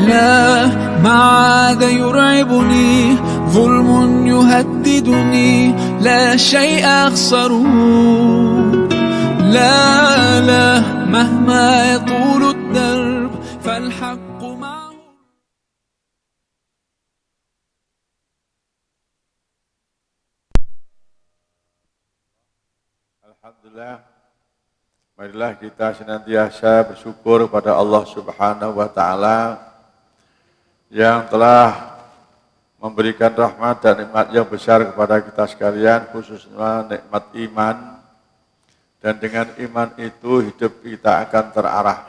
لا ما عاد يرعبني ظلم يهددني لا شيء أخسره لا لا مهما يطول الدرب فالحق معه. Alhamdulillah, marilah kita senantiasa bersyukur kepada Allah Subhanahu wa Ta'ala yang telah memberikan rahmat dan nikmat yang besar kepada kita sekalian, khususnya nikmat iman. Dan dengan iman itu hidup kita akan terarah.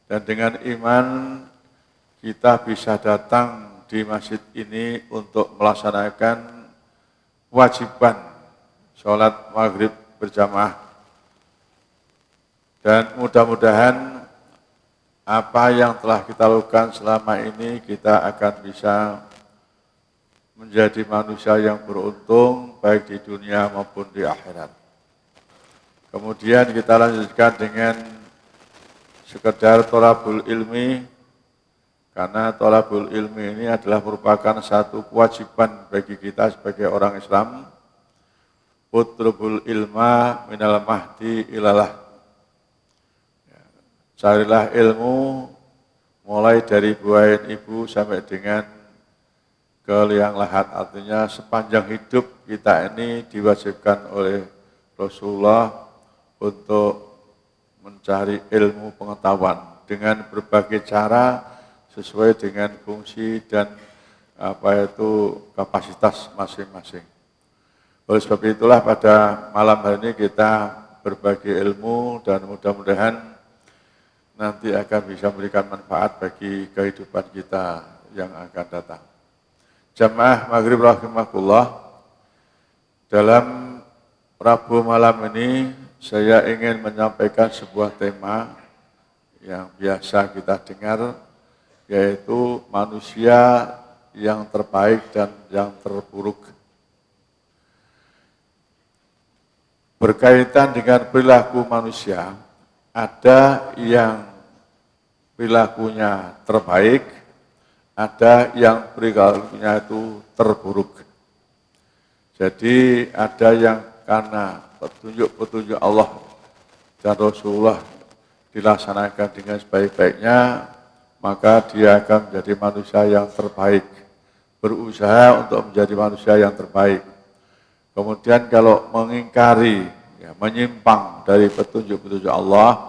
Dan dengan iman kita bisa datang di masjid ini untuk melaksanakan kewajiban sholat maghrib berjamaah. Dan mudah-mudahan apa yang telah kita lakukan selama ini kita akan bisa menjadi manusia yang beruntung baik di dunia maupun di akhirat. Kemudian kita lanjutkan dengan sekedar thalabul ilmi, karena thalabul ilmi ini adalah merupakan satu kewajiban bagi kita sebagai orang Islam. Utlubul ilma minal mahdi ilalah. Carilah ilmu mulai dari buayan ibu sampai dengan ke liang lahat. Artinya sepanjang hidup kita ini diwajibkan oleh Rasulullah untuk mencari ilmu pengetahuan dengan berbagai cara sesuai dengan fungsi dan kapasitas masing-masing. Oleh sebab itulah pada malam hari ini kita berbagi ilmu dan mudah-mudahan nanti akan bisa memberikan manfaat bagi kehidupan kita yang akan datang. Jamaah maghrib rahimakumullah, dalam Rabu malam ini saya ingin menyampaikan sebuah tema yang biasa kita dengar, yaitu manusia yang terbaik dan yang terburuk. Berkaitan dengan perilaku manusia, ada yang perilakunya terbaik, ada yang perilakunya itu terburuk. Jadi ada yang karena petunjuk-petunjuk Allah dan Rasulullah dilaksanakan dengan sebaik-baiknya, maka dia akan menjadi manusia yang terbaik, berusaha untuk menjadi manusia yang terbaik. Kemudian kalau mengingkari, menyimpang dari petunjuk-petunjuk Allah,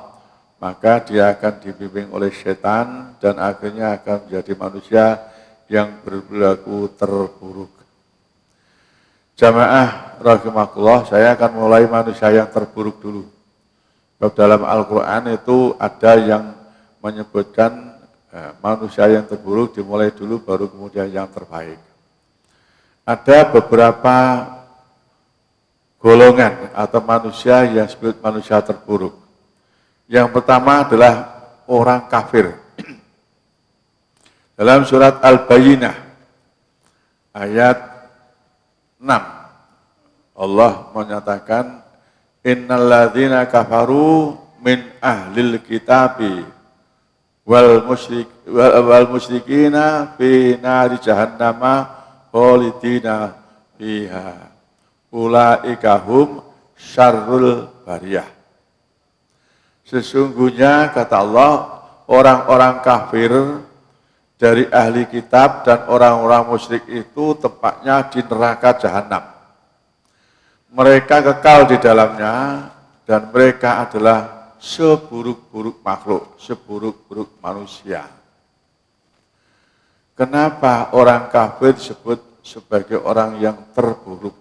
maka dia akan dibimbing oleh setan dan akhirnya akan menjadi manusia yang berperilaku terburuk. Jamaah rahimakumullah, saya akan mulai manusia yang terburuk dulu. Sebab dalam Al-Quran itu ada yang menyebutkan manusia yang terburuk dimulai dulu baru kemudian yang terbaik. Ada beberapa golongan atau manusia yang disebut manusia terburuk. Yang pertama adalah orang kafir. Dalam surat Al-Bayyinah ayat 6, Allah menyatakan, innalladzina kafaru min ahlil kitabi wal musyrikina fi nari jahannama khalidina fiha ulaika hum syarrul bariyah. Sesungguhnya kata Allah, orang-orang kafir dari ahli kitab dan orang-orang musyrik itu tempatnya di neraka jahanam. Mereka kekal di dalamnya dan mereka adalah seburuk-buruk makhluk, seburuk-buruk manusia. Kenapa orang kafir disebut sebagai orang yang terburuk?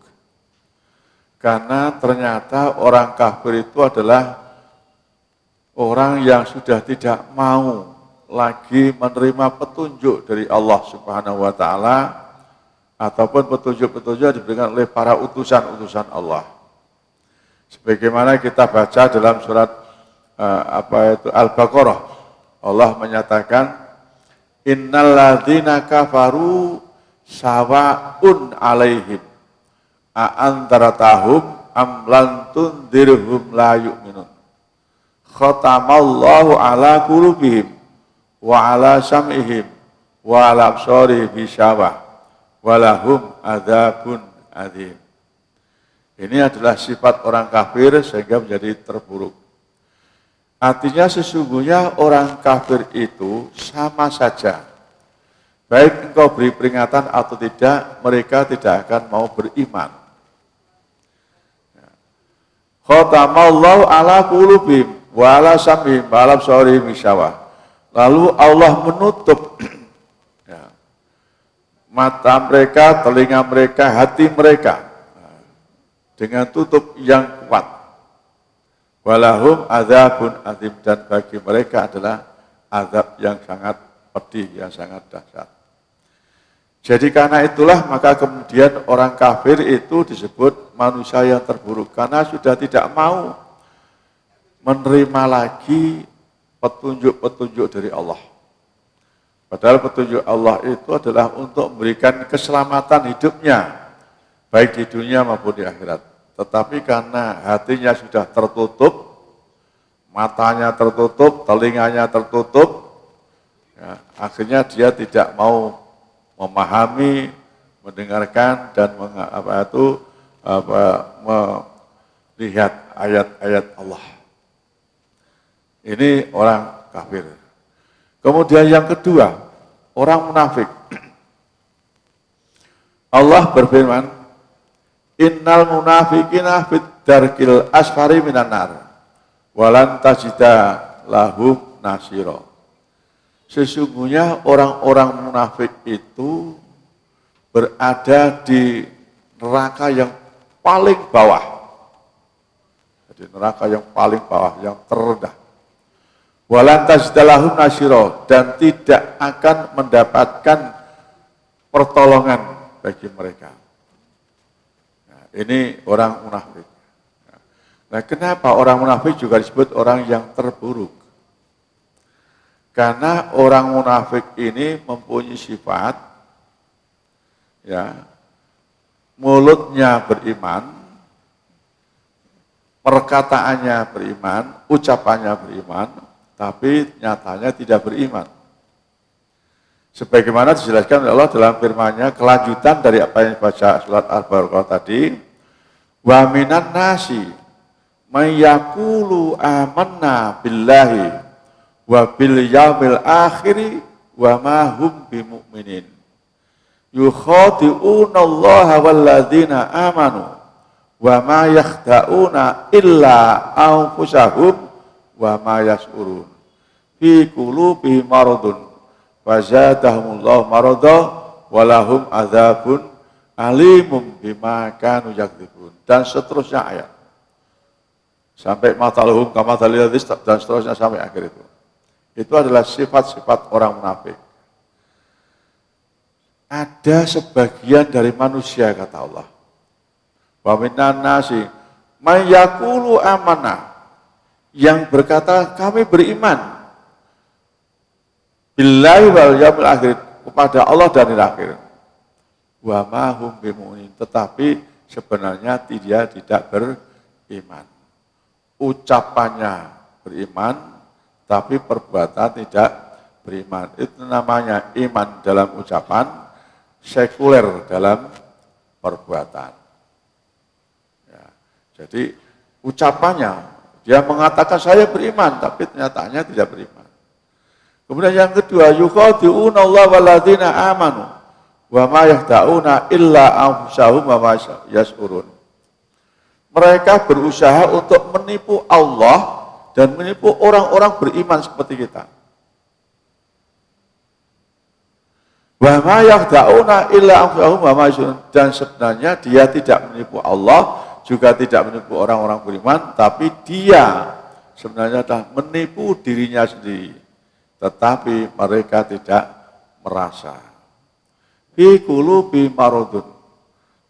Karena ternyata orang kafir itu adalah orang yang sudah tidak mau lagi menerima petunjuk dari Allah Subhanahu wa Ta'ala ataupun petunjuk-petunjuk yang diberikan oleh para utusan-utusan Allah. Sebagaimana kita baca dalam surat Al-Baqarah, Allah menyatakan, innalladzina kafaru sawa'un alaihim a'antaratahum am lan tundirhum la yu'minun khatamallahu ala qulubihim wa ala sam'ihim wa ala absarihim bisyawah walahum adzabun adzim. Ini adalah sifat orang kafir sehingga menjadi terburuk. Artinya sesungguhnya orang kafir itu sama saja. Baik engkau beri peringatan atau tidak, mereka tidak akan mau beriman. Khatamallahu ala qulubihim wa ala sam'ihim wa ala absarihim bisyawah. Lalu Allah menutup mata mereka, telinga mereka, hati mereka dengan tutup yang kuat. Walahum adzabun adzim, dan bagi mereka adalah azab yang sangat pedih, yang sangat dahsyat. Jadi karena itulah maka kemudian orang kafir itu disebut manusia yang terburuk karena sudah tidak mau menerima lagi petunjuk-petunjuk dari Allah. Padahal petunjuk Allah itu adalah untuk memberikan keselamatan hidupnya, baik di dunia maupun di akhirat. Tetapi karena hatinya sudah tertutup, matanya tertutup, telinganya tertutup, ya, akhirnya dia tidak mau memahami, mendengarkan, dan melihat ayat-ayat Allah. Ini orang kafir. Kemudian yang kedua, orang munafik. Allah berfirman, innal munafiqina fid darkil asfari minan nar walan tajida lahum nasira. Sesungguhnya orang-orang munafik itu berada di neraka yang paling bawah. Jadi neraka yang paling bawah, yang terendah. Walan tajida lahum nasira, dan tidak akan mendapatkan pertolongan bagi mereka. Ini orang munafik. Nah, kenapa orang munafik juga disebut orang yang terburuk? Karena orang munafik ini mempunyai sifat, ya, mulutnya beriman, perkataannya beriman, ucapannya beriman, tapi nyatanya tidak beriman. Sebagaimana dijelaskan oleh Allah dalam firman-Nya, kelanjutan dari apa yang dibaca surat Al-Baqarah tadi, wa minan nasi may yaqulu amanna billahi wa bil yaumil akhir wa ma hum bimumin yukhadi'una Allah wal ladzina amanu wa ma yakhda'una illa anfusahum wa ma yash'urun fi qulubihim maradun fazadahumullahu marada walahum adzabun alimum bima kanu yakdzibun, dan seterusnya ayat sampai mataluhum kamatalil ladzi, dan seterusnya sampai akhir itu. Itu adalah sifat-sifat orang munafik. Ada sebagian dari manusia, kata Allah, wa minan nasi may yaqulu amanah, yang berkata kami beriman billahi wal yaumil akhir, kepada Allah dan hari akhir. Wa ma hum bimumin, tetapi sebenarnya dia tidak beriman. Ucapannya beriman, tapi perbuatan tidak beriman. Itu namanya iman dalam ucapan, sekuler dalam perbuatan. Ya, jadi ucapannya, dia mengatakan saya beriman, tapi kenyataannya tidak beriman. Kemudian yang kedua, yukhadi'una Allah wal ladzina amanu wa ma yakhda'una illa anfusahum wa ma yash'urun. Mereka berusaha untuk menipu Allah dan menipu orang-orang beriman seperti kita. Wa ma yakhda'una illa anfusahum wa ma yash'urun, dan sebenarnya dia tidak menipu Allah, juga tidak menipu orang-orang beriman, tapi dia sebenarnya adalah menipu dirinya sendiri. Tetapi mereka tidak merasa. Fi qulubi maradun,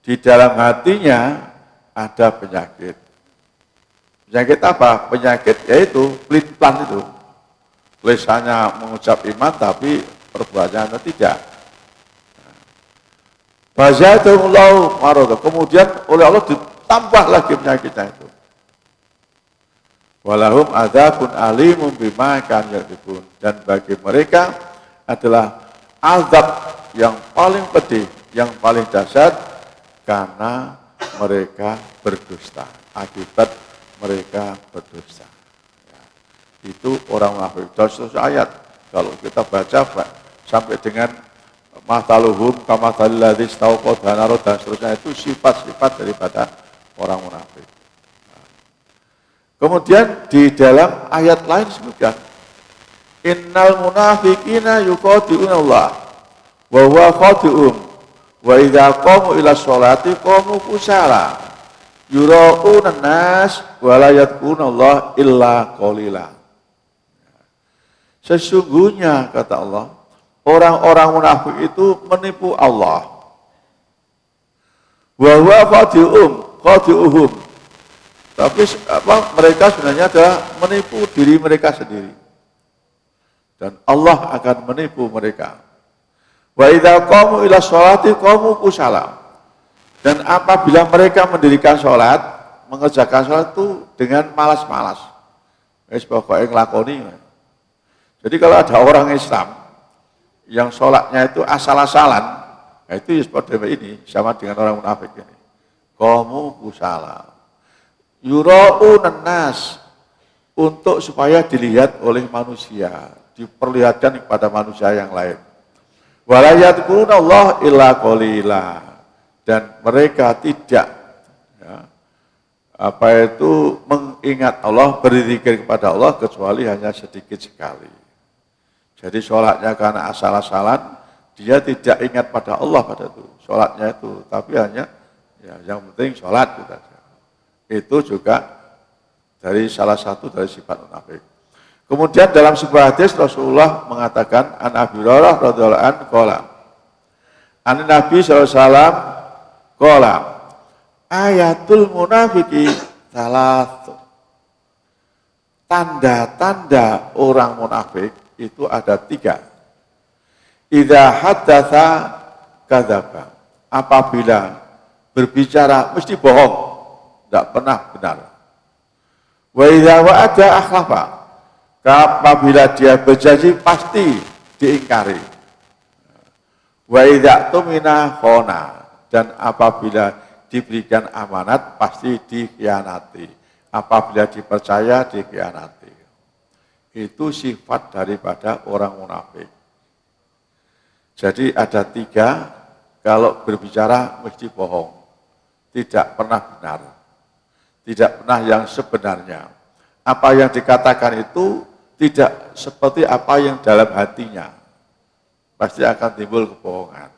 di dalam hatinya ada penyakit. Penyakit apa? Penyakit yaitu pelin-pelan itu. Lisannya mengucap iman tapi perbuatannya tidak. Fazadahumullahu marada, kemudian oleh Allah ditambah lagi penyakitnya itu. Walahum adzabun alimun bima kanu yaksibun. Dan bagi mereka adalah azab yang paling pedih, yang paling dahsyat karena mereka berdusta. Akibat mereka berdusta. Ya. Itu orang munafik. Dan seterusnya ayat. Kalau kita baca sampai dengan mathaluhum kamathalil ladzi istauqada naran dan seterusnya, itu sifat-sifat daripada orang munafik. Kemudian di dalam ayat lain disebutkan innal munafiqina yuqadi'una Allah wa huwa khadi'um wa idza qamu ila sholati qamu kusala yura'una nas wa la yadhkuruna Allah illa qalila. Sesungguhnya kata Allah, orang-orang munafik itu menipu Allah. Wa huwa khadi'uhum. Tapi mereka sebenarnya adalah menipu diri mereka sendiri. Dan Allah akan menipu mereka. Wa idza qamu ila sholati qamu kusala. Dan apabila mereka mendirikan sholat, mengerjakan sholat itu dengan malas-malas. Wis pokoke nglakoni. Jadi kalau ada orang Islam yang sholatnya itu asal-asalan, nah itu seperti ini, sama dengan orang munafik ini. Qamu kusala. Yura'unan nas, untuk supaya dilihat oleh manusia, diperlihatkan kepada manusia yang lain. Wala yadhkuruna Allah illa qalila, dan mereka tidak mengingat Allah, berzikir kepada Allah kecuali hanya sedikit sekali. Jadi sholatnya karena asal-asalan, dia tidak ingat pada Allah pada itu sholatnya itu, tapi hanya yang penting sholat gitu saja. Itu juga dari salah satu dari sifat munafik. Kemudian dalam sebuah hadis Rasulullah mengatakan an Abi Hurairah radhiyallahu anhu qala an Nabi sallallahu alaihi wasallam qala ayatul munafiqi salatu. Tanda-tanda orang munafik itu ada 3. Idza haddatsa kadzaba. Apabila berbicara mesti bohong, tidak pernah benar. Wa idza wa'ada akhlafa. Apabila dia berjanji pasti diingkari. Wa idza tumina khona. Dan apabila diberikan amanat pasti dikhianati. Apabila dipercaya dikhianati. Itu sifat daripada orang munafik. Jadi ada 3, kalau berbicara mesti bohong. Tidak pernah benar. Tidak pernah yang sebenarnya. Apa yang dikatakan itu tidak seperti apa yang dalam hatinya. Pasti akan timbul kebohongan.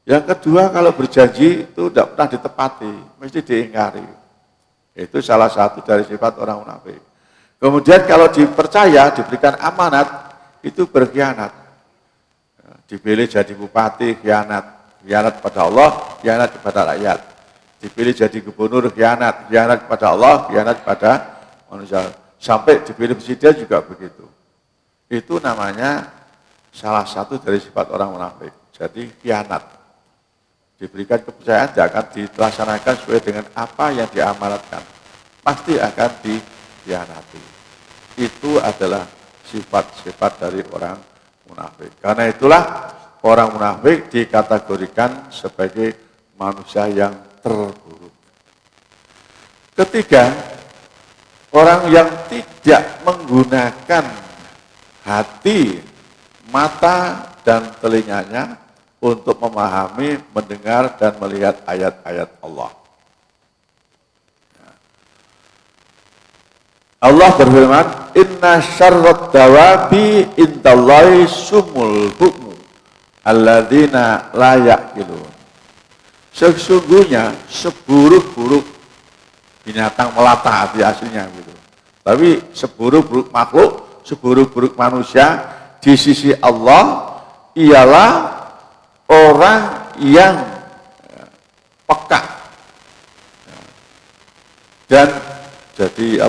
Yang kedua, kalau berjanji itu tidak pernah ditepati, mesti diingkari. Itu salah satu dari sifat orang munafik. Kemudian kalau dipercaya, diberikan amanat, itu berkhianat. Dipilih jadi bupati, khianat pada Allah, khianat kepada rakyat. Dipilih jadi gubernur, khianat kepada Allah, khianat kepada manusia. Sampai dipilih presiden juga begitu. Itu namanya salah satu dari sifat orang munafik. Jadi khianat. Diberikan kepercayaan, tidak akan dilaksanakan sesuai dengan apa yang diamanatkan. Pasti akan dikhianati. Itu adalah sifat-sifat dari orang munafik. Karena itulah orang munafik dikategorikan sebagai manusia yang terburuk. Ketiga, orang yang tidak menggunakan hati, mata, dan telinganya untuk memahami, mendengar, dan melihat ayat-ayat Allah. Allah berfirman, inna syarrat dawabi indallahi sumul bukmu alladzina la ya'qilun. Sesungguhnya seburuk-buruk binatang melata arti aslinya gitu. Tapi seburuk-buruk makhluk, seburuk-buruk manusia di sisi Allah ialah orang yang peka dan jadi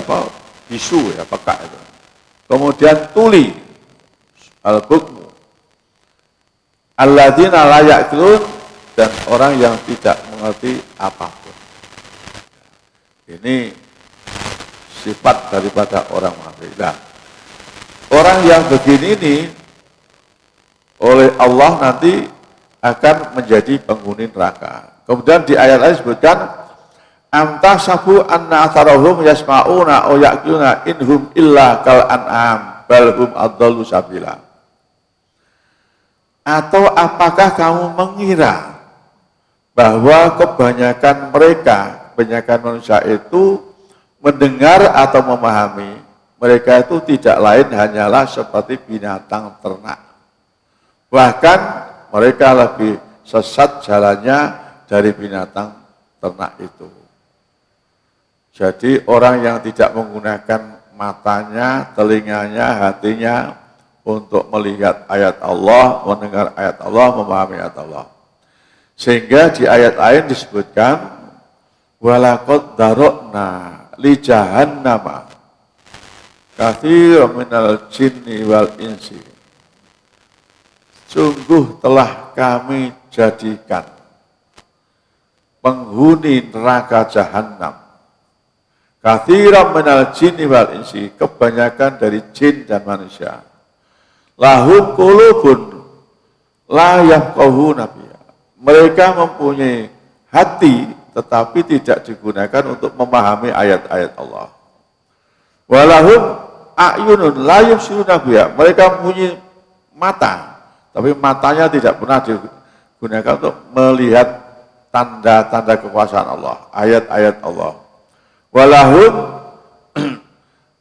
bisu ya, peka itu. Kemudian tuli al-bukmu alladzina la ya'qilun, dan orang yang tidak mengerti apapun. Ini sifat daripada orang munafik. Nah, orang yang begini ini oleh Allah nanti akan menjadi penghuni neraka. Kemudian di ayat lain disebutkan amtasabu anna atharahum yasma'una aw ya'qiluna inhum illa kal an'am bal hum adallu sabila. Atau apakah kamu mengira bahwa kebanyakan manusia itu mendengar atau memahami, mereka itu tidak lain hanyalah seperti binatang ternak. Bahkan mereka lebih sesat jalannya dari binatang ternak itu. Jadi orang yang tidak menggunakan matanya, telinganya, hatinya untuk melihat ayat Allah, mendengar ayat Allah, memahami ayat Allah. Sehingga di ayat lain disebutkan walaqad darokna li jahannama katsiran minal jinni wal insi. Sungguh telah kami jadikan penghuni neraka jahanam katsiran minal jinni wal insi, kebanyakan dari jin dan manusia. Lahum qulubun la yafqahuna biha. Mereka mempunyai hati tetapi tidak digunakan untuk memahami ayat-ayat Allah. Walahum a'yunun la yubsiruna biha. Mereka mempunyai mata, tapi matanya tidak pernah digunakan untuk melihat tanda-tanda kekuasaan Allah, ayat-ayat Allah. Walahum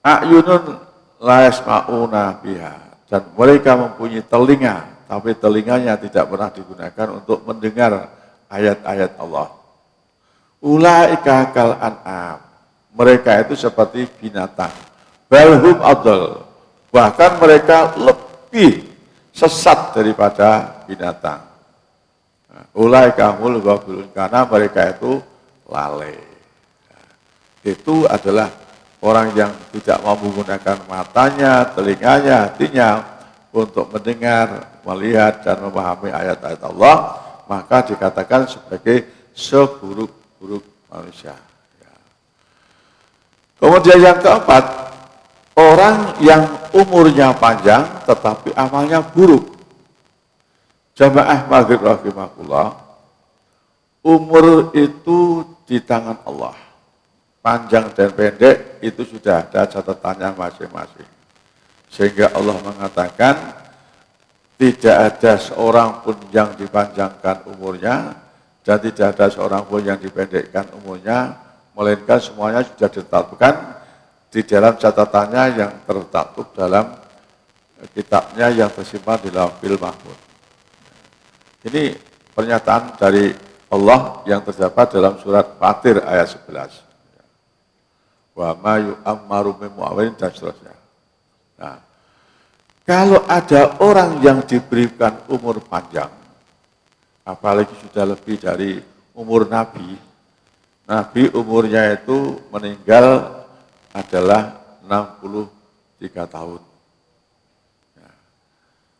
a'yunun la yasma'una biha. Dan mereka mempunyai telinga, tapi telinganya tidak pernah digunakan untuk mendengar ayat-ayat Allah. Ulaika kal an'am. Mereka itu seperti binatang. Balhum adal. Bahkan mereka lebih sesat daripada binatang. Ulaika hul ghafilun, karena mereka itu lalai. Itu adalah orang yang tidak mau menggunakan matanya, telinganya, hatinya untuk mendengar, melihat, dan memahami ayat-ayat Allah, maka dikatakan sebagai seburuk-buruk manusia. Kemudian yang keempat, orang yang umurnya panjang tetapi amalnya buruk. Jamaah maghrib rahimahullah, umur itu di tangan Allah. Panjang dan pendek itu sudah ada catatannya masing-masing. Sehingga Allah mengatakan tidak ada seorang pun yang dipanjangkan umurnya dan tidak ada seorang pun yang dipendekkan umurnya, melainkan semuanya sudah ditetapkan di dalam catatannya yang tertaktub dalam kitabnya yang tersimpan di Lauhul Mahfuz. Ini pernyataan dari Allah yang terdapat dalam surat Fatir ayat 11. Wa ma yu'ammaru min mu'awwalin dan seterusnya. Nah, kalau ada orang yang diberikan umur panjang, apalagi sudah lebih dari umur Nabi, Nabi umurnya itu meninggal adalah 63 tahun. Ya.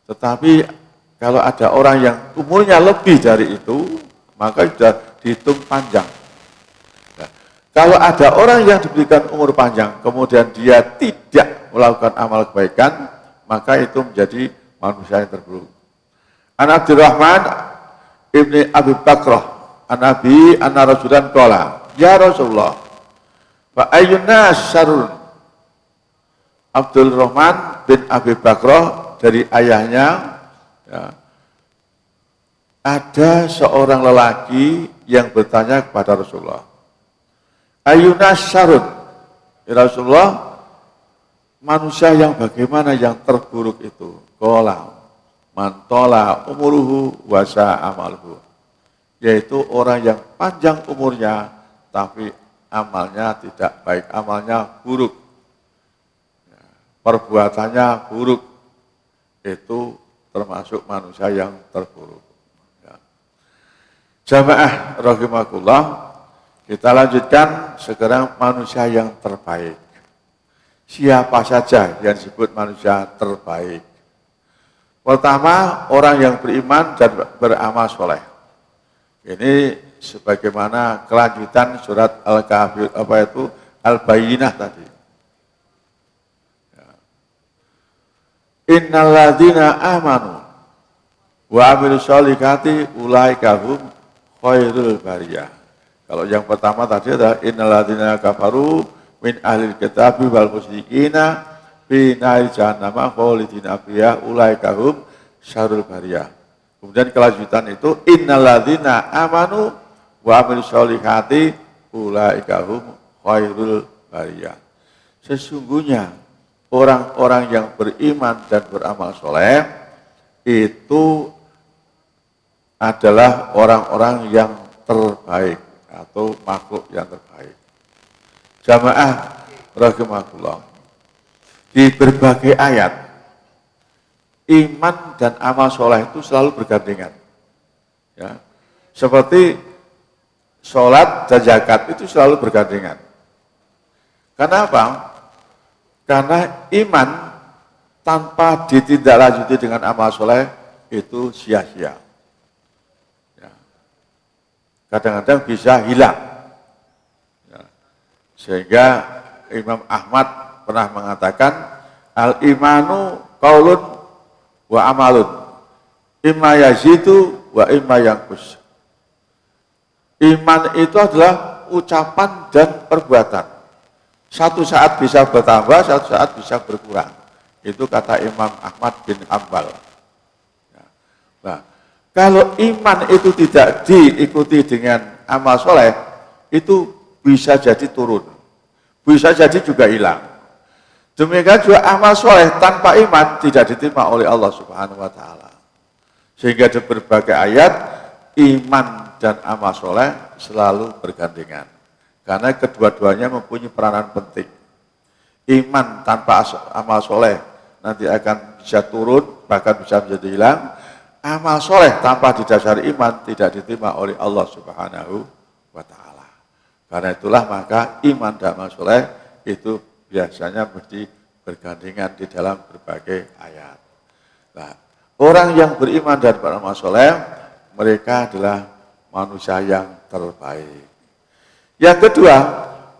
Tetapi kalau ada orang yang umurnya lebih dari itu, maka sudah dihitung panjang. Kalau ada orang yang diberikan umur panjang, kemudian dia tidak melakukan amal kebaikan, maka itu menjadi manusia yang terburuk. An Abdurrahman ibni Abi Bakrah, an Nabi anna Rasulan qala, ya Rasulullah, fa ayyun nas syarrun. Abdul Rahman bin Abi Bakrah dari ayahnya, ya, ada seorang lelaki yang bertanya kepada Rasulullah, Ayunas syarun, ya Rasulullah, manusia yang bagaimana yang terburuk itu? Qala mantola umuruhu wasa amalhu, yaitu orang yang panjang umurnya tapi amalnya tidak baik, amalnya buruk, perbuatannya buruk, itu termasuk manusia yang terburuk. Jamaah rahimakumullah. Kita lanjutkan sekarang manusia yang terbaik. Siapa saja yang disebut manusia terbaik? Pertama, orang yang beriman dan beramal soleh. Ini sebagaimana kelanjutan surat Al-Kahfi, Al-Bayyinah tadi. innalladzina amanu wa amilus sholihati ulaika hum khairul bariyah. Kalau yang pertama tadi adalah innalladzina kafaru min ahlil kitabi wal musyrikina fi nari jahannama khalidina fiha ulaika hum syarrul bariyah. Kemudian kelanjutan itu innalladzina amanu wa amilus sholihati ulaika hum khairul bariyah. Sesungguhnya orang-orang yang beriman dan beramal soleh itu adalah orang-orang yang terbaik atau makhluk yang terbaik. Jamaah rahimakumullah. Di berbagai ayat iman dan amal soleh itu selalu bergandengan. Ya. Seperti sholat dan zakat itu selalu bergandengan. Karena apa? Karena iman tanpa ditindaklanjuti dengan amal soleh itu sia-sia. Ya. Kadang-kadang bisa hilang. Ya. Sehingga Imam Ahmad pernah mengatakan, al-imanu qaulun wa amalun, imma yazidu wa imma yanqus. Iman itu adalah ucapan dan perbuatan. Satu saat bisa bertambah, satu saat bisa berkurang. Itu kata Imam Ahmad bin Hanbal. Nah, kalau iman itu tidak diikuti dengan amal soleh, itu bisa jadi turun. Bisa jadi juga hilang. Demikian juga amal soleh tanpa iman tidak diterima oleh Allah Subhanahu wa Ta'ala. Sehingga di berbagai ayat, iman dan amal soleh selalu bergandengan. Karena kedua-duanya mempunyai peranan penting. Iman tanpa amal soleh nanti akan bisa turun, bahkan bisa menjadi hilang. Amal soleh tanpa didasari iman tidak diterima oleh Allah Subhanahu wa Ta'ala. Karena itulah maka iman dan amal soleh itu biasanya mesti bergandengan di dalam berbagai ayat. Nah, orang yang beriman dan beramal soleh, mereka adalah manusia yang terbaik. Yang kedua,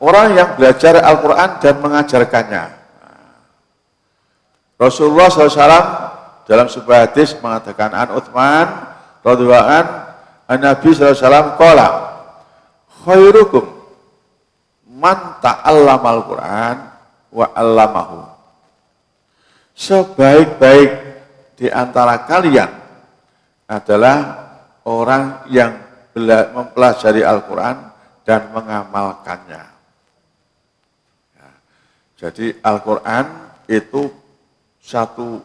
orang yang belajar Al-Quran dan mengajarkannya. Rasulullah SAW dalam sebuah hadis mengatakan, an Utsman radhiyallahu an Nabi SAW qala khairukum man ta'allama Al-Quran wa 'allamahu. Sebaik-baik di antara kalian adalah orang yang mempelajari Al-Quran dan mengamalkannya. Ya, jadi Al-Quran itu satu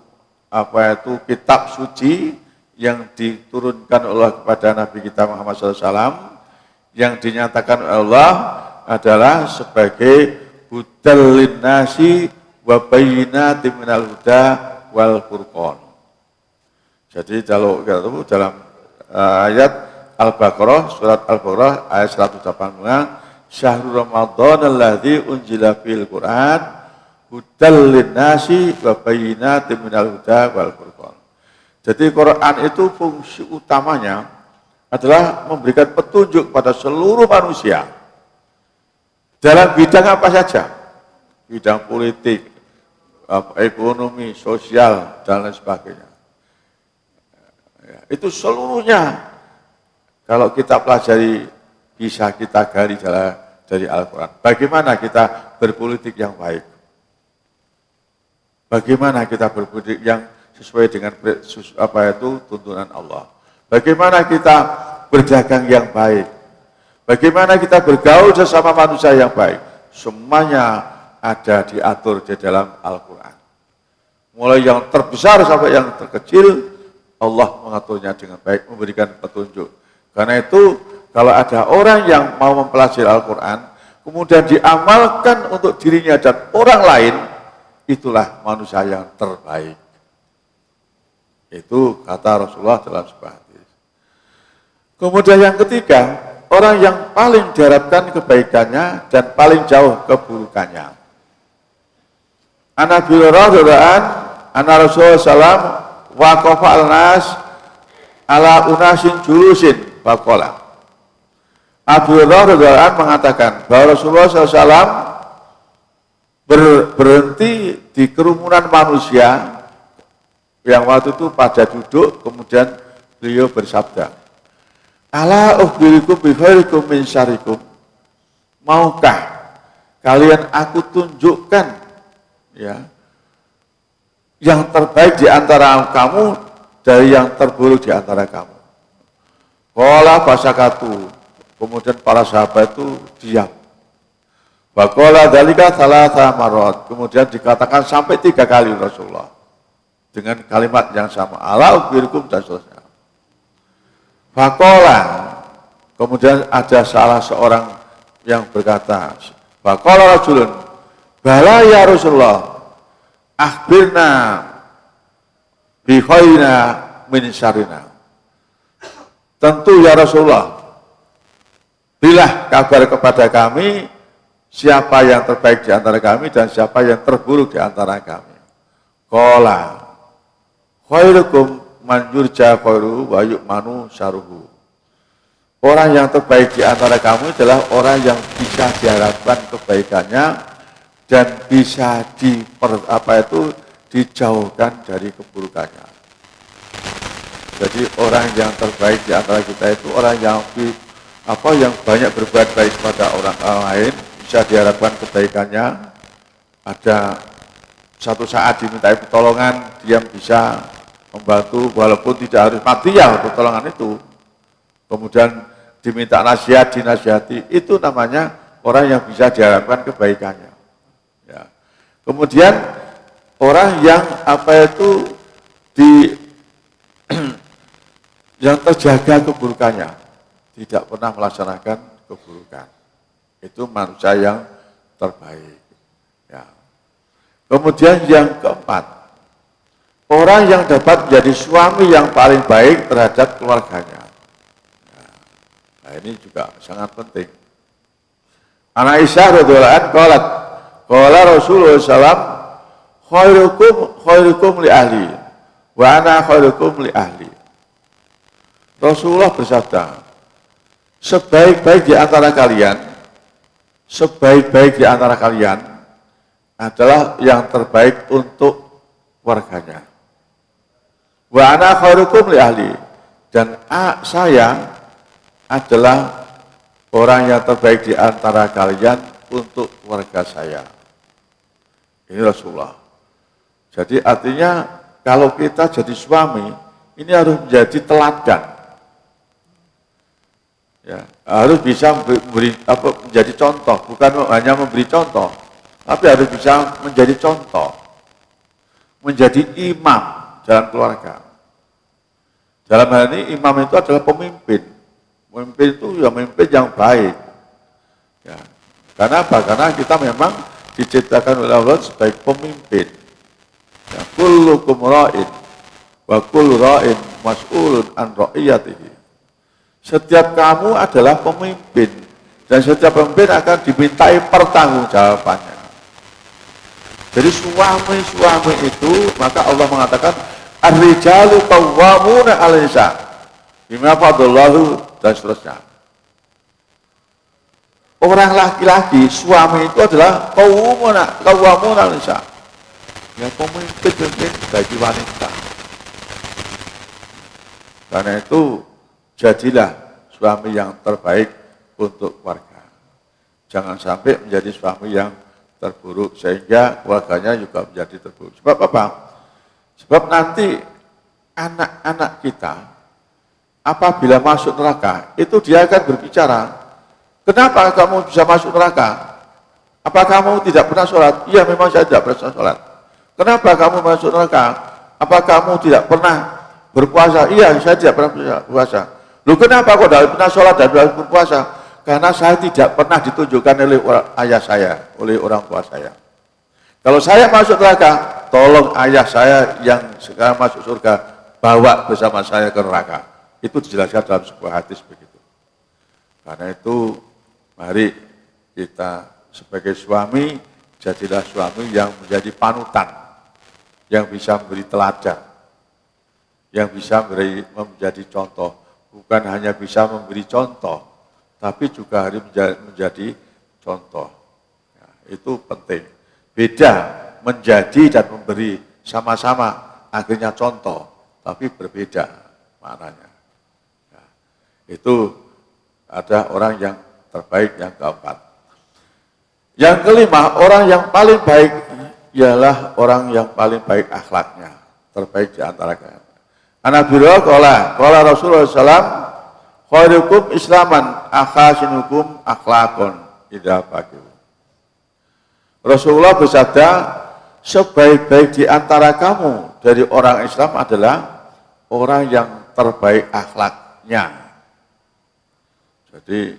kitab suci yang diturunkan Allah kepada Nabi kita Muhammad SAW, yang dinyatakan oleh Allah adalah sebagai hudal linnasi wa bayyinatin minal huda wal furqan. Jadi kalau kita tahu dalam ayat Al-Baqarah, surat Al-Baqarah ayat 180, Syahrul Ramadan alladzi unzila fil Qur'an hudal linnasi wa bayyinatin minal huda wal furqan. Jadi Quran itu fungsi utamanya adalah memberikan petunjuk pada seluruh manusia dalam bidang apa saja, bidang politik, ekonomi, sosial, dan lain sebagainya. Ya, itu seluruhnya. Kalau kita pelajari, bisa kita gali dari Al-Quran. Bagaimana kita berpolitik yang baik? Bagaimana kita berpolitik yang sesuai dengan tuntunan Allah? Bagaimana kita berdagang yang baik? Bagaimana kita bergaul sesama manusia yang baik? Semuanya ada diatur di dalam Al-Quran. Mulai yang terbesar sampai yang terkecil, Allah mengaturnya dengan baik, memberikan petunjuk. Karena itu, kalau ada orang yang mau mempelajari Al-Quran, kemudian diamalkan untuk dirinya dan orang lain, itulah manusia yang terbaik. Itu kata Rasulullah dalam sebuah hadis. Kemudian yang ketiga, orang yang paling diharapkan kebaikannya dan paling jauh keburukannya. An Abi Hurairah anna Rasulullah SAW waqafa al-nas ala unasin julusin faqala. Abu Hurairah mengatakan bahwa Rasulullah SAW berhenti di kerumunan manusia yang waktu itu pada duduk, kemudian beliau bersabda, ala ukhbirikum bi khairikum min syarikum. Maukah kalian aku tunjukkan ya yang terbaik di antara kamu dari yang terburuk di antara kamu. Qala fasakatu. Kemudian para sahabat itu diam. Wa qala dzalika thalatha marrat. Kemudian dikatakan sampai 3 kali Rasulullah dengan kalimat yang sama. Ala ukhbirikum dan seterusnya. Faqala. Kemudian ada salah seorang yang berkata, faqala rajulun, bala ya Rasulullah, akhbirna bi khairina min syarrina. Tentu ya Rasulullah, berilah kabar kepada kami siapa yang terbaik di antara kami dan siapa yang terburuk di antara kami. Qala khairukum man yurja khairuhu wa yu'manu syarruhu. Orang yang terbaik di antara kamu adalah orang yang bisa diharapkan kebaikannya dan bisa dijauhkan dari keburukannya. Jadi orang yang terbaik di antara kita itu orang yang banyak berbuat baik kepada orang lain, bisa diharapkan kebaikannya. Ada satu saat dimintai pertolongan, dia bisa membantu walaupun tidak harus material pertolongan itu. Kemudian diminta nasihat, dinasihati, itu namanya orang yang bisa diharapkan kebaikannya. Ya. Kemudian orang yang yang terjaga keburukannya, tidak pernah melaksanakan keburukan. Itu manusia yang terbaik. Ya. Kemudian yang keempat, orang yang dapat menjadi suami yang paling baik terhadap keluarganya. Nah, ini juga sangat penting. Ana Aisyah radhiyallahu anha qalat, qala Rasulullah sallallahu khairukum li ahli wa ana khairukum li ahli. Rasulullah bersabda, sebaik-baik di antara kalian adalah yang terbaik untuk keluarganya. Wa ana khairukum li ahli, dan saya adalah orang yang terbaik di antara kalian untuk keluarga saya. Ini Rasulullah. Jadi artinya kalau kita jadi suami, ini harus menjadi teladan. Ya, harus bisa menjadi contoh, bukan hanya memberi contoh, tapi harus bisa menjadi contoh, menjadi imam dalam keluarga. Dalam hal ini imam itu adalah pemimpin. Pemimpin itu ya pemimpin yang baik. Ya. Karena apa? Karena kita memang diciptakan oleh Allah sebagai pemimpin. Ya, kullukum ra'in wa kullu ra'in mas'ulun an ra'iyatihi. Setiap kamu adalah pemimpin dan setiap pemimpin akan dimintai pertanggungjawabannya. Jadi suami itu, maka Allah mengatakan ar-rijalu qawwamuna 'alan nisa bima fadallahu dan seterusnya. Orang laki-laki, suami itu adalah qawwamuna nisa. Ya, pemimpin bagi wanita. Karena itu jadilah suami yang terbaik untuk keluarga. Jangan sampai menjadi suami yang terburuk sehingga keluarganya juga menjadi terburuk. Sebab apa? Sebab nanti anak-anak kita apabila masuk neraka, itu dia akan berbicara, kenapa kamu bisa masuk neraka? Apa kamu tidak pernah sholat? Iya, memang saya tidak pernah sholat. Kenapa kamu masuk neraka? Apa kamu tidak pernah berpuasa? Iya, saya tidak pernah berpuasa. Loh, kenapa kok tidak pernah sholat dan tidak berpuasa? Karena saya tidak pernah ditunjukkan oleh ayah saya, oleh orang tua saya. Kalau saya masuk neraka, tolong ayah saya yang sekarang masuk surga, bawa bersama saya ke neraka. Itu dijelaskan dalam sebuah hadis begitu. Karena itu, mari kita sebagai suami, jadilah suami yang menjadi panutan, yang bisa memberi teladan, yang bisa menjadi contoh. Bukan hanya bisa memberi contoh, tapi juga harus menjadi contoh. Ya, itu penting. Beda menjadi dan memberi sama-sama, akhirnya contoh, tapi berbeda maknanya. Ya, itu ada orang yang terbaik yang keempat. Yang kelima, orang yang paling baik ialah orang yang paling baik akhlaknya, terbaik di antara kalian. Anak biro qala Rasulullah SAW, khairukum islaman akhasinukum akhlakon idza baqiu. Rasulullah bersabda, sebaik-baik di antara kamu dari orang Islam adalah orang yang terbaik akhlaknya. Jadi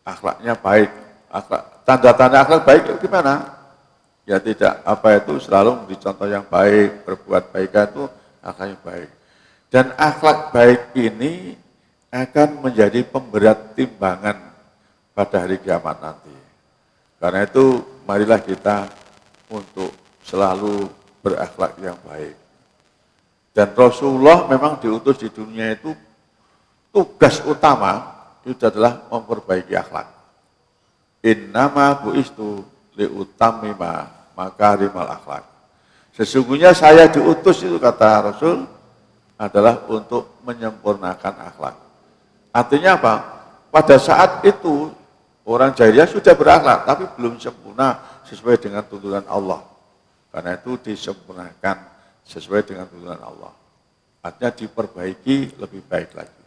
akhlaknya baik. Tanda-tanda akhlak baik gimana? Ya tidak, selalu menjadi contoh yang baik, berbuat baik itu akhlak yang baik. Dan akhlak baik ini akan menjadi pemberat timbangan pada hari kiamat nanti. Karena itu marilah kita untuk selalu berakhlak yang baik. Dan Rasulullah memang diutus di dunia itu, tugas utama itu adalah memperbaiki akhlak. Innama bu'istu liutammima makarimal akhlak. Sesungguhnya saya diutus itu kata Rasul adalah untuk menyempurnakan akhlak. Artinya apa? Pada saat itu orang jahiliyah sudah berakhlak tapi belum sempurna sesuai dengan tuntunan Allah. Karena itu disempurnakan sesuai dengan tuntunan Allah. Artinya diperbaiki lebih baik lagi.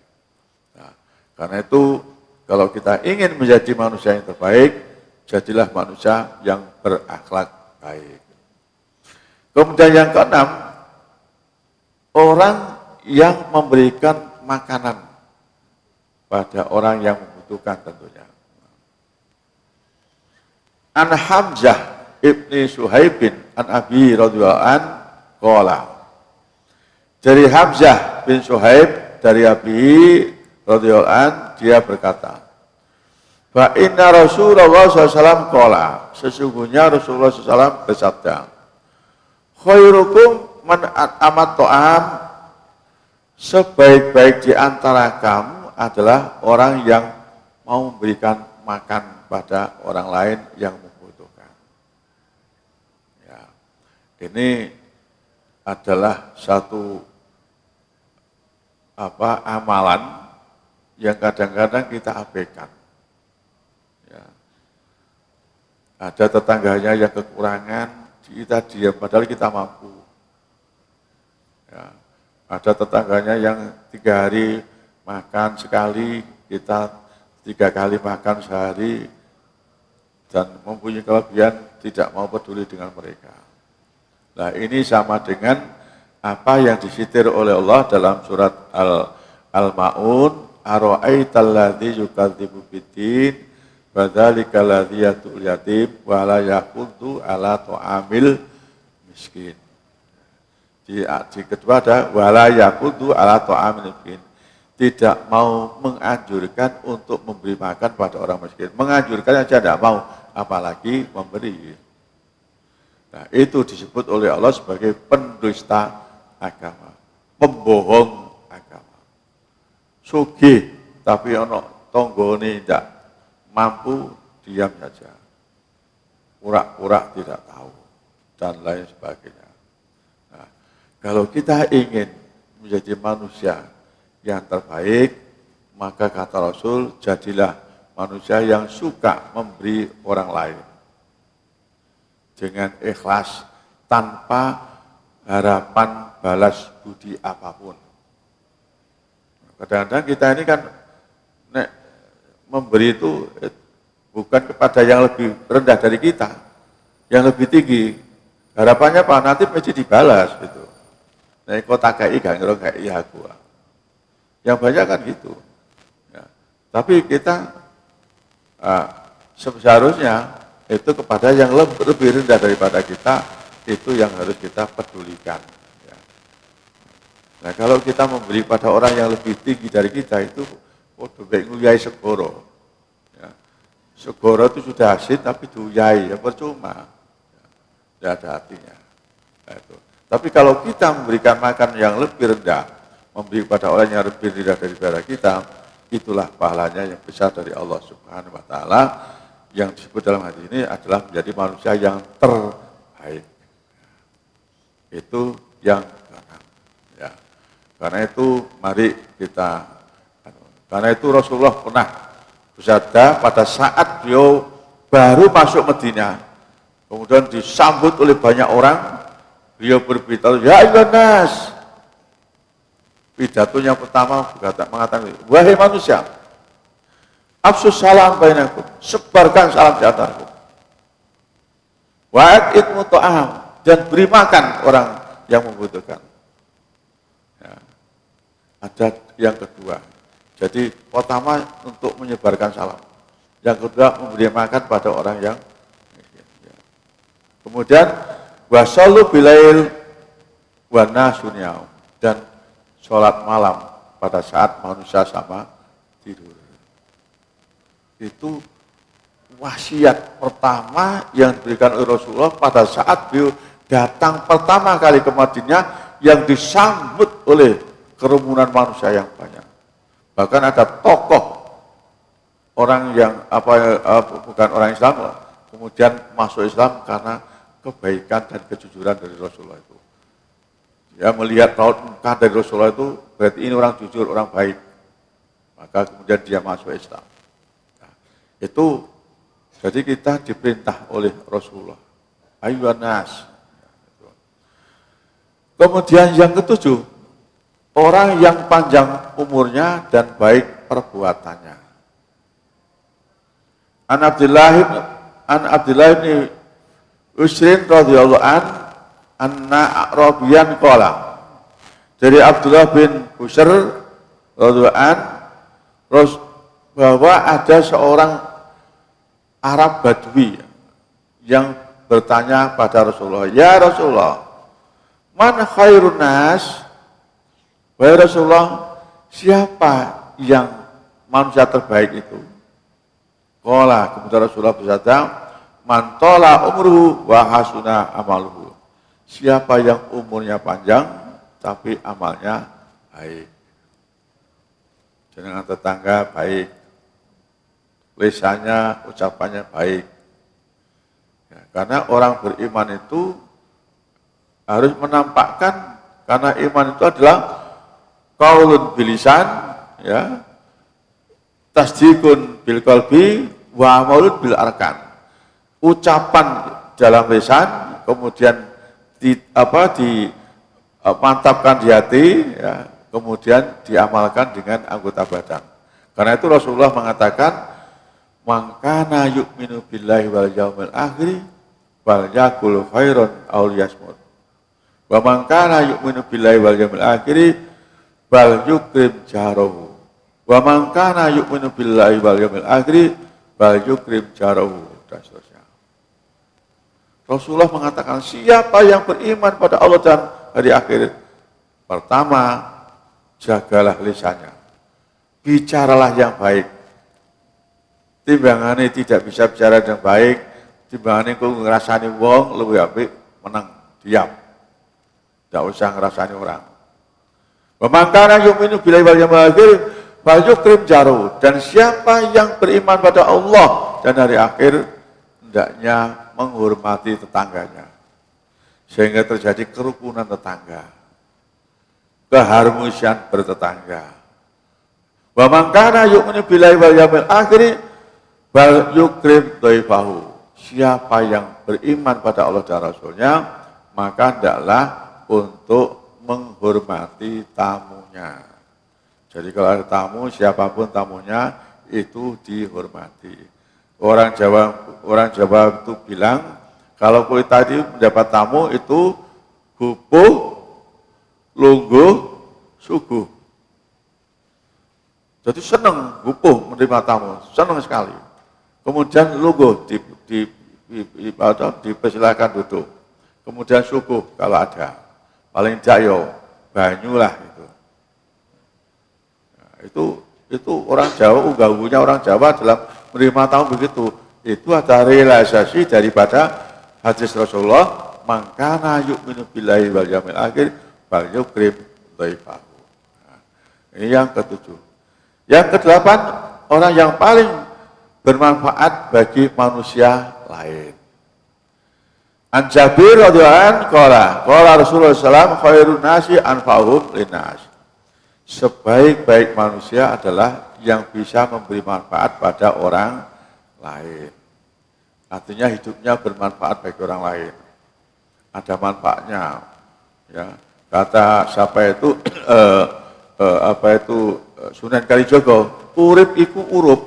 Nah, karena itu kalau kita ingin menjadi manusia yang terbaik, jadilah manusia yang berakhlak baik. Kemudian yang keenam, orang yang memberikan makanan pada orang yang membutuhkan tentunya. An Hamzah ibni Suhaibin an Abi radhiyallahu an qala. Dari Hamzah bin Suhaib dari Abi radhiyallahu an dia berkata, Fa inna Rasulullah SAW qala, sesungguhnya Rasulullah SAW bersabda, khairukum man amat ta'am, sebaik-baik di antara kamu adalah orang yang mau memberikan makan pada orang lain yang membutuhkan. Ya, ini adalah satu amalan yang kadang-kadang kita abaikan. Ada tetangganya yang kekurangan, kita diam, padahal kita mampu. Ya. Ada tetangganya yang 3 hari makan sekali, kita 3 kali makan sehari, dan mempunyai kelebihan tidak mau peduli dengan mereka. Nah ini sama dengan apa yang disitir oleh Allah dalam surat Al-Ma'un, Ara'aital ladzi yukadzibu biddin, Badzalika ladzi yatul yatim wa la yaqutu ala ta'amil miskin. Di kedua ada wa la yaqutu ala ta'amil miskin. Tidak mau menganjurkan untuk memberi makan pada orang miskin. Menganjurkan saja tidak mau, apalagi memberi. Nah, itu disebut oleh Allah sebagai pendusta agama, pembohong agama. Sugih tapi ono tonggone ndak mampu, diam saja, pura-pura tidak tahu, dan lain sebagainya. Nah, kalau kita ingin menjadi manusia yang terbaik, maka kata Rasul, jadilah manusia yang suka memberi orang lain. Dengan ikhlas, tanpa harapan balas budi apapun. Kadang-kadang kita ini kan, memberi itu bukan kepada yang lebih rendah dari kita, yang lebih tinggi. Harapannya apa? Nanti mesti dibalas gitu. Nah, kota KI gak ngerong KI aku. Yang banyak kan gitu. Ya. Tapi kita seharusnya itu kepada yang lebih rendah daripada kita, itu yang harus kita pedulikan. Ya. Nah, kalau kita memberi pada orang yang lebih tinggi dari kita itu baik nguyai segoro. Ya. Segoro itu sudah asin tapi diuyai, ya percuma. Ya, ada artinya. Nah, itu. Tapi kalau kita memberikan makan yang lebih rendah, memberi pada orang yang lebih rendah daripada kita, itulah pahalanya yang besar dari Allah Subhanahu wa taala, yang disebut dalam hadis ini adalah menjadi manusia yang terbaik. Itu yang keenam. Ya. Karena itu mari kita, karena itu Rasulullah pernah bersabda pada saat beliau baru masuk Madinah, kemudian disambut oleh banyak orang, beliau berbicara, ya ayyuhan nas. Pidatonya pertama mengatakan, wahai manusia, afsus salam bainakum, sebarkan salam di antarakum. Wa'at itmu ta'am, dan beri makan orang yang membutuhkan. Ya. Ada yang kedua. Jadi pertama untuk menyebarkan salam. Yang kedua memberi makan pada orang yang miskin. Ya. Kemudian wasallu bilail wa nasunyaum, dan sholat malam pada saat manusia sama tidur. Itu wasiat pertama yang diberikan oleh Rasulullah pada saat beliau datang pertama kali ke Madinah, yang disambut oleh kerumunan manusia yang banyak. Bahkan ada tokoh orang yang bukan orang Islam, kemudian masuk Islam karena kebaikan dan kejujuran dari Rasulullah itu. Ya, melihat raut muka dari Rasulullah itu berarti ini orang jujur, orang baik. Maka kemudian dia masuk Islam. Nah, itu jadi kita diperintah oleh Rasulullah. Ayyuhan nas. Kemudian yang ketujuh, orang yang panjang umurnya dan baik perbuatannya. An Abdullah bin Usrin radhiyallahu anna A'rabiyan qala. Dari Abdullah bin Busr radhiyallahu an bahwa ada seorang Arab Badui yang bertanya pada Rasulullah, ya Rasulullah, man khairun nas? Wahai Rasulullah, siapa yang manusia terbaik itu? Qala, kemudian Rasulullah bersabda, man tola umruhu wa hasuna amaluhu. Siapa yang umurnya panjang tapi amalnya baik. Dengan tetangga baik, lisannya, ucapannya baik. Ya, karena orang beriman itu harus menampakkan, karena iman itu adalah qaulun bilisan, ya, tasdiqun bil qalbi wa amalun bil arkan. Ucapan dalam lisan, kemudian mantapkan di hati, ya, kemudian diamalkan dengan anggota badan. Karena itu Rasulullah mengatakan, man kana yu'minu billahi wal yaumil akhir fal yaqul khairan aw liyasmut. Wa man kana yu'minu billahi wal yaumil akhir fal yukrim jarahu. Wa man kana yu'minu billahi wal yaumil akhir fal yukrim jarahu, dan seterusnya. Rasulullah mengatakan, siapa yang beriman pada Allah dan hari akhir, pertama, jagalah lisannya, bicaralah yang baik. Timbangannya tidak bisa bicara yang baik, timbangannya kok ngerasani wong, lebih apik menang, diam. Tidak usah ngerasani orang. Pemangkana yu'minu billahi wal yaumil akhir fal yukrim jaru, dan siapa yang beriman pada Allah dan hari akhir, hendaknya menghormati tetangganya, sehingga terjadi kerukunan tetangga, keharmonisan bertetangga. Wa man kana yu'minu billahi wal yaumil akhir fal yukrim dhaifahu. Siapa yang beriman pada Allah dan Rasulnya, maka hendaklah untuk menghormati tamunya. Jadi kalau ada tamu, siapapun tamunya itu dihormati. Orang Jawa itu bilang, kalau kulit tadi mendapat tamu itu gupuh, lungguh, suguh. Jadi senang gupuh menerima tamu, senang sekali. Kemudian lungguh dipersilakan duduk. Kemudian suguh kalau ada, paling jayo, banyulah itu. Nah, itu orang Jawa, unggah-ungguhnya orang Jawa dalam menerima tamu begitu. Itu ada realisasi daripada hadis Rasulullah, man kana yu'minu billahi wal yaumil akhir fal yukrim dhaifahu. Nah, ini yang ketujuh. Yang kedelapan, orang yang paling bermanfaat bagi manusia lain. An Jabir radhiyallahu anhu qala Rasulullah sallallahu khairun nasi anfa'uhum linnas. Sebaik-baik manusia adalah yang bisa memberi manfaat pada orang lain. Artinya hidupnya bermanfaat bagi orang lain. Ada manfaatnya. Ya. Kata siapa itu Sunan Kalijogo, urip iku urup.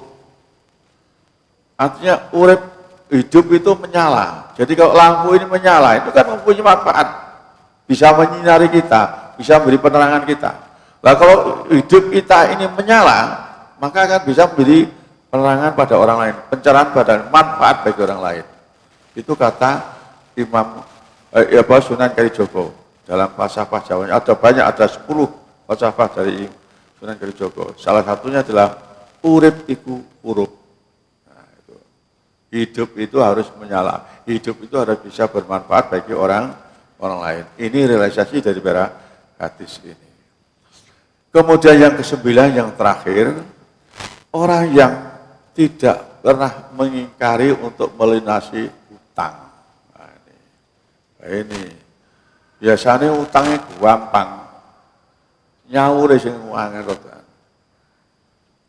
Artinya urip hidup itu menyala. Jadi kalau lampu ini menyala, itu kan mempunyai manfaat. Bisa menyinari kita, bisa memberi penerangan kita. Nah kalau hidup kita ini menyala, maka akan bisa memberi penerangan pada orang lain, pencerahan pada manfaat bagi orang lain. Itu kata Imam Sunan Kalijogo dalam falsafah Jawanya. Ada banyak, ada 10 falsafah dari Sunan Kalijogo. Salah satunya adalah urip iku urup. Nah, itu. Hidup itu harus menyala. Hidup itu harus bisa bermanfaat bagi orang lain. Ini realisasi dari hadis ini. Kemudian yang ke-9 yang terakhir, orang yang tidak pernah mengingkari untuk melunasi utang. Nah, ini. Biasanya utangnya gampang. Nyaure sing angel.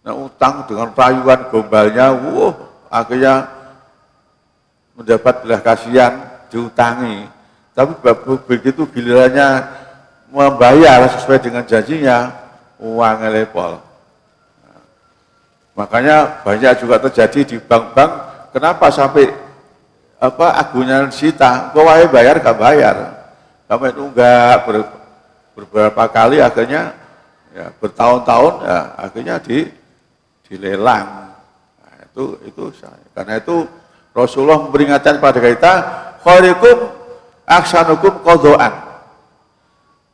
Nah, utang dengan rayuan gombalnya, akhirnya mendapat belas kasihan diutangi. Tapi begitu gilirannya membayar sesuai dengan janjinya, uangnya lepol. Nah, makanya banyak juga terjadi di bank-bank. Kenapa sampai agunan sita, kok bayar gak bayar? Sampai nunggak beberapa kali, akhirnya ya, bertahun-tahun ya, akhirnya dilelang. Nah, itu karena itu Rasulullah memperingatkan pada kita, khairukum ahsanukum qadhaan.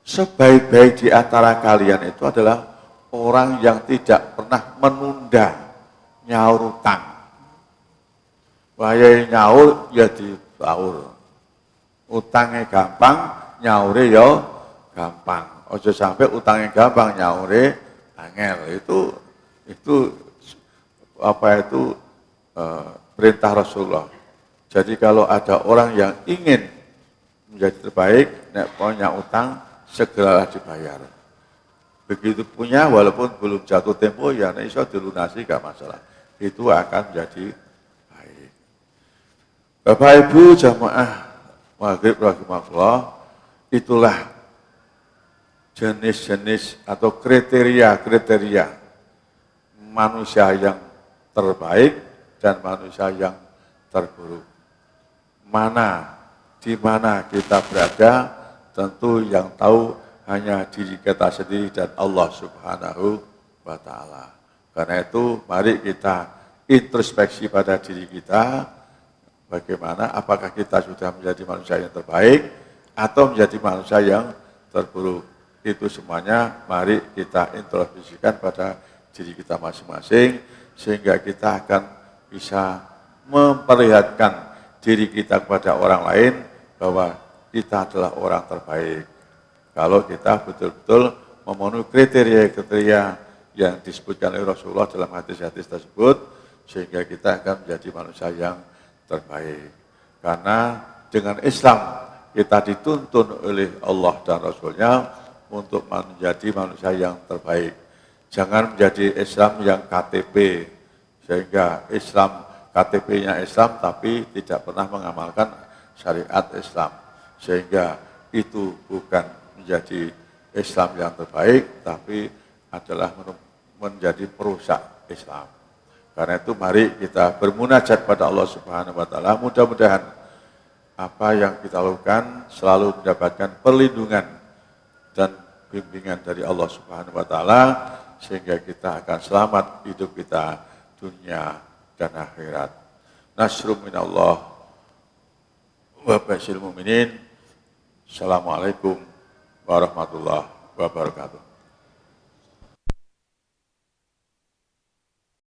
Sebaik-baik di antara kalian itu adalah orang yang tidak pernah menunda nyaur utang. Bahaya nyaur ya dibaur. Utangnya gampang, nyaure ya gampang. Ojo sampai utangnya gampang, nyaure angel. Itu perintah Rasulullah. Jadi kalau ada orang yang ingin menjadi terbaik, nek punya utang segeralah dibayar. Begitu punya, walaupun belum jatuh tempo, ya nek iso dilunasi gak masalah. Itu akan menjadi baik. Bapak Ibu jamaah maghrib rahimahullah, itulah jenis-jenis atau kriteria-kriteria manusia yang terbaik dan manusia yang terburuk. Di mana kita berada, tentu yang tahu hanya diri kita sendiri dan Allah Subhanahu wa Ta'ala. Karena itu, mari kita introspeksi pada diri kita, bagaimana, apakah kita sudah menjadi manusia yang terbaik atau menjadi manusia yang terburuk. Itu semuanya mari kita introspeksikan pada diri kita masing-masing, sehingga kita akan bisa memperlihatkan diri kita kepada orang lain bahwa kita adalah orang terbaik. Kalau kita betul-betul memenuhi kriteria-kriteria yang disebutkan oleh Rasulullah dalam hadis-hadis tersebut, sehingga kita akan menjadi manusia yang terbaik. Karena dengan Islam kita dituntun oleh Allah dan Rasulnya untuk menjadi manusia yang terbaik. Jangan menjadi Islam yang KTP, sehingga Islam KTP-nya Islam tapi tidak pernah mengamalkan syariat Islam, sehingga itu bukan menjadi Islam yang terbaik, tapi adalah menjadi perusak Islam. Karena itu mari kita bermunajat pada Allah Subhanahu wa Ta'ala. Mudah-mudahan apa yang kita lakukan selalu mendapatkan perlindungan dan bimbingan dari Allah Subhanahu wa Ta'ala, sehingga kita akan selamat hidup kita dunia dan akhirat. Nasrum minallah wa basyiril mu'minin. Assalamualaikum warahmatullahi wabarakatuh.